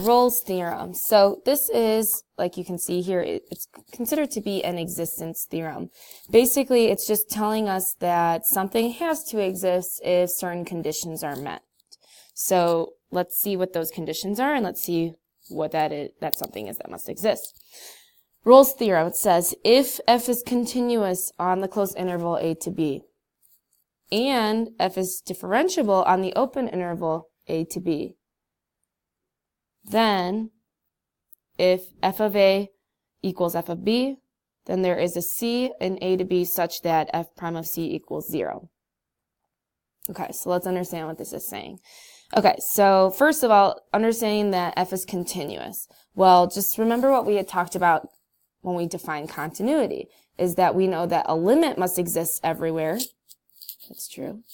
Rolle's theorem. So this is, like you can see here, it's considered to be an existence theorem. Basically, it's just telling us that something has to exist if certain conditions are met. So let's see what those conditions are, and let's see what that something is that must exist. Rolle's theorem, it says, if f is continuous on the closed interval a to b, and f is differentiable on the open interval a to b, then if f of a equals f of b, then there is a c in a to b such that f prime of c equals 0. Okay, so let's understand what this is saying. Okay, so first of all, understanding that f is continuous. Well, just remember what we had talked about when we defined continuity, is that we know that a limit must exist everywhere. That's true.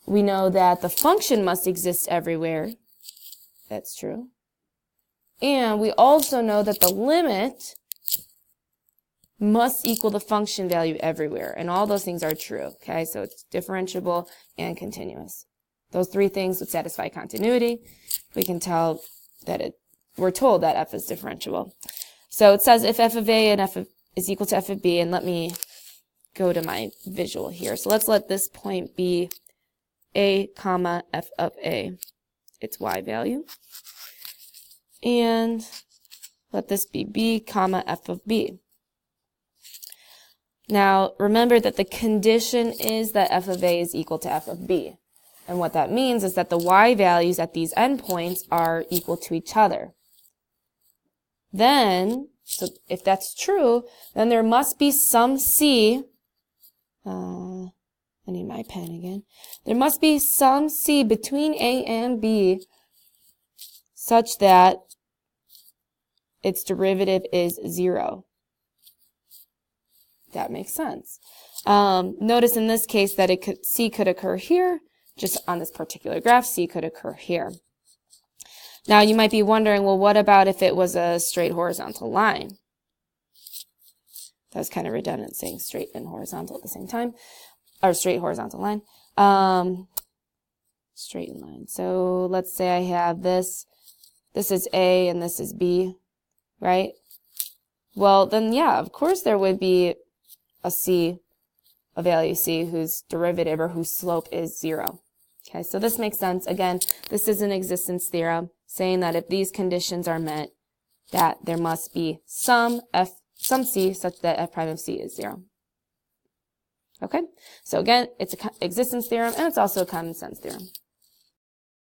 We know that the function must exist everywhere. That's true. And we also know that the limit must equal the function value everywhere. And all those things are true. Okay, so it's differentiable and continuous. Those three things would satisfy continuity. We can tell that we're told that f is differentiable. So it says if f of a and is equal to f of b, and let me go to my visual here. So let's let this point be a comma f of a, its y value. And let this be b comma f of b. Now remember that the condition is that f of a is equal to f of b. And what that means is that the y values at these endpoints are equal to each other. Then, so if that's true, then there must be some c, I need my pen again. There must be some c between a and b such that its derivative is 0. That makes sense. Notice in this case that c could occur here, just on this particular graph, c could occur here. Now you might be wondering, well, what about if it was a straight horizontal line? That was kind of redundant saying straight and horizontal at the same time, or straight horizontal line. Straight line. So let's say I have this is A and this is B, right? Well, then yeah, of course there would be a value c whose derivative or whose slope is 0. Okay, so this makes sense. Again, this is an existence theorem saying that if these conditions are met, that there must be some c such that f prime of c is 0. Okay, so again, it's an existence theorem and it's also a common sense theorem.